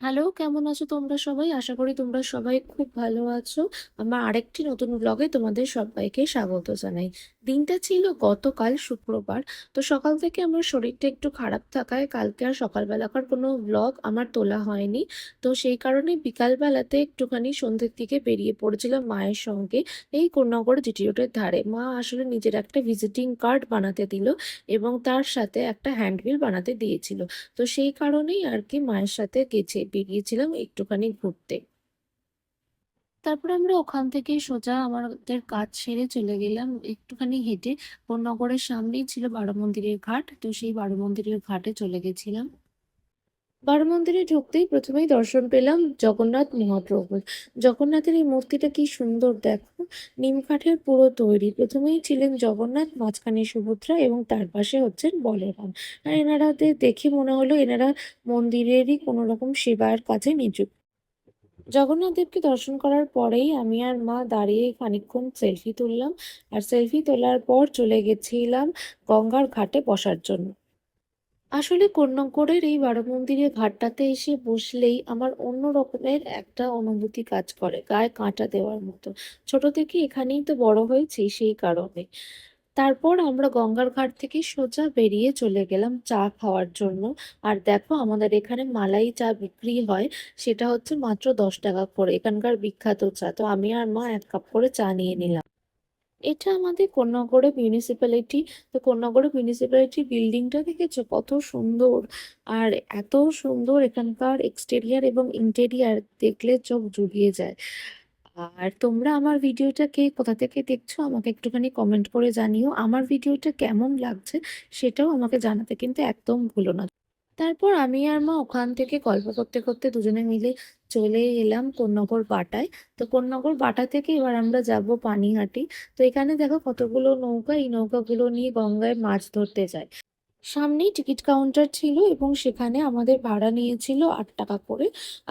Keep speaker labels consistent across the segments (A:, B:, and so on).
A: Hello, কেমন আছো তোমরা সবাই? আশা করি তোমরা সবাই খুব ভালো আছো। আমার আরেকটি নতুন ব্লগে তোমাদের সবাইকে স্বাগত জানাই। দিনটা ছিল গতকাল শুক্রবার। তো সকাল থেকে আমার শরীরটা একটু খারাপ থাকায় কালকে আর সকালবেলাকার কোনো ব্লগ আমার তোলা হয়নি। তো সেই কারণে বিকালবেলাতে একটুখানি সন্ধ্যের দিকে বেরিয়ে পড়েছিলাম মায়ের সঙ্গে এই কোন্নগর জিটি রোডের ধারে। মা আসলে নিজের একটা ভিজিটিং কার্ড বানাতে দিল এবং তার সাথে একটা হ্যান্ডবিল বানাতে দিয়েছিল। তো সেই কারণেই আর কি মায়ের সাথে বেরিয়েছিলাম একটুখানি ঘুরতে। তারপরে আমরা ওখান থেকে সোজা আমাদের কাজ সেরে চলে গেলাম একটুখানি হেঁটে। নগরের সামনেই ছিল বারো মন্দিরের ঘাট। তো সেই বারো মন্দিরের ঘাটে চলে গেছিলাম। বারো মন্দিরে ঢুকতেই প্রথমেই দর্শন পেলাম জগন্নাথ মহাপ্রভুর। জগন্নাথের এই মূর্তিটা কি সুন্দর দেখো, নিম কাঠের পুরো তৈরি। প্রথমেই ছিলেন জগন্নাথ, মাঝখানে সুভদ্রা এবং তার পাশে হচ্ছেন বলরাম। আর এনারাদের দেখে মনে হলো এনারা মন্দিরেরই কোনো রকম সেবার কাজে নিযুক্ত। জগন্নাথ দেবকে দর্শন করার পরেই আমি আর মা দাঁড়িয়ে খানিকক্ষণ সেলফি তুললাম। আর সেলফি তোলার পর চলে গেছিলাম গঙ্গার ঘাটে বসার জন্য। আসলে কোন্নগরের এই বারো মন্দিরের ঘাটটাতে এসে বসলেই আমার অন্য রকমের একটা অনুভূতি কাজ করে, গায়ে কাঁটা দেওয়ার মতো। ছোট থেকে এখানেই তো বড় হয়েছি সেই কারণে। তারপর আমরা গঙ্গার ঘাট থেকে সোজা বেরিয়ে চলে গেলাম চা খাওয়ার জন্য। আর দেখো আমাদের এখানে মালাই চা বিক্রি হয়, সেটা হচ্ছে মাত্র 10 টাকা করে, এখানকার বিখ্যাত চা। তো আমি আর মা 1 কাপ করে চা নিয়ে নিলাম। এটা আমাদের কোন্নগরে মিউনিসিপ্যালিটি। তো কোন্নগরে মিউনিসিপ্যালিটি বিল্ডিংটা দেখেছো কত সুন্দর। আর এত সুন্দর এখানকার এক্সটেরিয়ার এবং ইন্টেরিয়ার, দেখলে চোখ জুড়িয়ে যায়। আর তোমরা আমার ভিডিওটা কে কোথা থেকে দেখছো আমাকে একটুখানি কমেন্ট করে জানিও। আমার ভিডিওটা কেমন লাগছে সেটাও আমাকে জানাতে কিন্তু একদম ভুলো না। তারপর আমি আর মা ওখান থেকে গল্প করতে করতে দুজনে মিলে চলে এলাম কোন্নগর বাটায়। তো কোন্নগর বাটা থেকে এবার আমরা যাব পানিহাটি। তো এখানে দেখো কতগুলো নৌকা, এই নৌকাগুলো নিয়ে গঙ্গায় মাছ ধরতে যায়। সামনেই টিকিট কাউন্টার ছিল এবং সেখানে আমাদের ভাড়া নিয়েছিল 8 টাকা করে।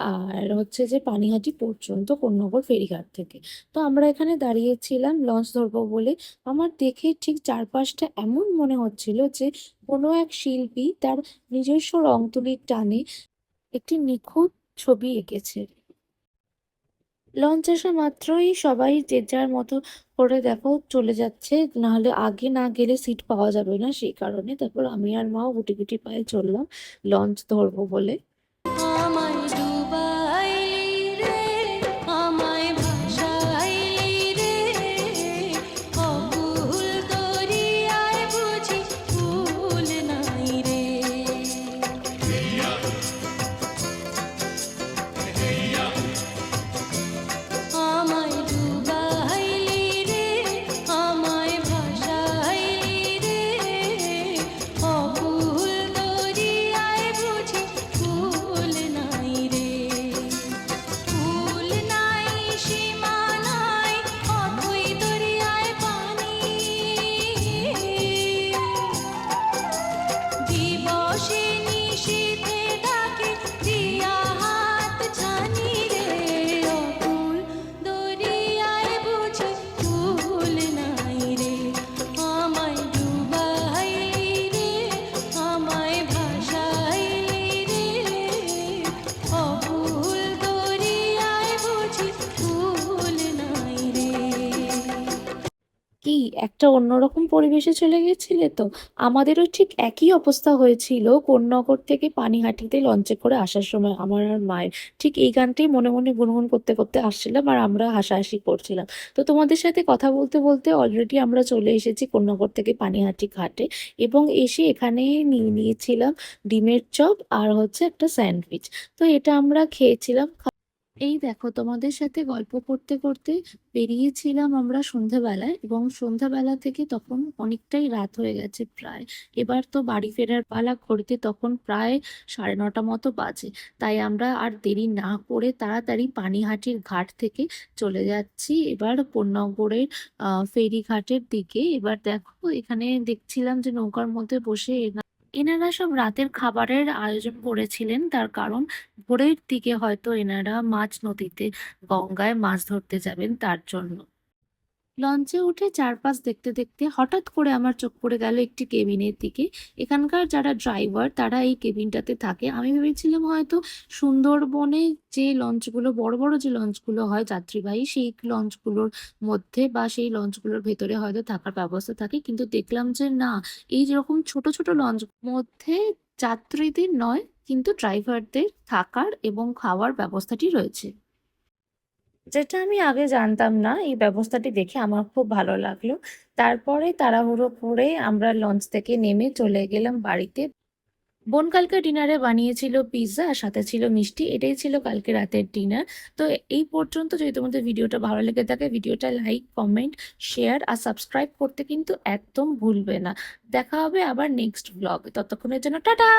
A: আর হচ্ছে যে পানিহাটি পর্যন্ত কোন্নগর ফেরিঘাট থেকে। তো আমরা এখানে দাঁড়িয়েছিলাম লঞ্চ ধরবো বলে। আমার দেখে ঠিক চারপাশটা এমন মনে হচ্ছিল যে কোনো এক শিল্পী তার নিজস্ব রং তুলির টানে একটি নিখুঁত ছবি এঁকেছে। লঞ্চ আসা মাত্রই সবাই যে যার মতো করে দেখো চলে যাচ্ছে, নাহলে আগে না গেলে সিট পাওয়া যাবে না সেই কারণে। তারপর আমি আর মাও গুটি গুটি পায়ে চললাম লঞ্চ ধরবো বলে।
B: আমায় ডুবাইলি রে, আমায় ভাসাইলি রে, অকুল দরিয়ায় বুঝি কুল নাই রে। আমায় ডুবাইলি রে, আমায় ভাসাইলি রে, অকুল দরিয়ায় বুঝি কুল নাই রে। কুল নাই সীমা নাই, অথই দরিয়ায় পানি। দিবসে নিশীথে ডাকে দিয়া হাত ছানি রে, অকুল দরিয়ায় বুঝি কুল নাই রে। আমায় ডুবাইলি রে, আমায় ভাসাইলি রে, অকুল দরিয়ায় বুঝি কুল নাই রে।
A: কি একটা অন্যরকম পরিবেশে চলে গেছিলে তো। আমাদেরও ঠিক একই অবস্থা হয়েছিল কোন্নগর থেকে পানিহাটিতে লঞ্চে করে আসার সময় আমার আর মায়ের। ঠিক এই গানটাই মনে মনে গুনগুন করতে করতে আসছিলাম আর আমরা হাসাহাসি করছিলাম। তো তোমাদের সাথে কথা বলতে বলতে অলরেডি আমরা চলে এসেছি কোন্নগর থেকে পানিহাটি ঘাটে। এবং এসে এখানে নিয়ে নিয়েছিলাম ডিমের চপ আর হচ্ছে একটা স্যান্ডউইচ। তো এটা আমরা খেয়েছিলাম। এই দেখো তোমাদের সাথে গল্প করতে করতে বেরিয়েছিলাম আমরা সন্ধ্যাবেলায়, এবং সন্ধ্যাবেলা থেকে তখন অনেকটাই রাত হয়ে গেছে প্রায়। এবার তো বাড়ি ফেরার পালা, ঘড়িতে তখন প্রায় 9:30 মতো বাজে। তাই আমরা আর দেরি না করে তাড়াতাড়ি পানিহাটির ঘাট থেকে চলে যাচ্ছি এবার কোন্নগরের ফেরিঘাটের দিকে। এবার দেখো এখানে দেখছিলাম যে নৌকার মধ্যে বসে এনারা সব রাতের খাবারের আয়োজন করেছিলেন, তার কারণ ভোরের দিকে হয়তো এনারা মাঝ নদীতে গঙ্গায় মাছ ধরতে যাবেন তার জন্য। লঞ্চে উঠে চারপাশ দেখতে দেখতে হঠাৎ করে আমার চোখ পড়ে গেল একটি কেবিনের দিকে। এখানকার যারা ড্রাইভার তারা এই কেবিনটাতে থাকে। আমি ভেবেছিলাম হয়তো সুন্দরবনে যে লঞ্চগুলো বড় বড় যে লঞ্চগুলো হয় যাত্রীবাহী সেই লঞ্চগুলোর মধ্যে বা সেই লঞ্চগুলোর ভেতরে হয়তো থাকার ব্যবস্থা থাকে, কিন্তু দেখলাম যে না, এই যেরকম ছোট ছোট লঞ্চ মধ্যে যাত্রীদের নয় কিন্তু ড্রাইভারদের থাকার এবং খাওয়ার ব্যবস্থাটি রয়েছে, যেটা আমি আগে জানতাম না। এই ব্যবস্থাটি দেখে আমার খুব ভালো লাগলো। তারপরে তাড়াহুড়ো করে আমরা লঞ্চ থেকে নেমে চলে গেলাম বাড়িতে। বোন কালকে ডিনারে বানিয়েছিল পিৎজা আর সাথে ছিল মিষ্টি। এটাই ছিল কালকে রাতের ডিনার। তো এই পর্যন্ত। যদি তোমাদের ভিডিওটা ভালো লেগে থাকে ভিডিওটা লাইক, কমেন্ট, শেয়ার আর সাবস্ক্রাইব করতে কিন্তু একদম ভুলবে না। দেখা হবে আবার নেক্সট ব্লগে। ততক্ষণের জন্য টাটা!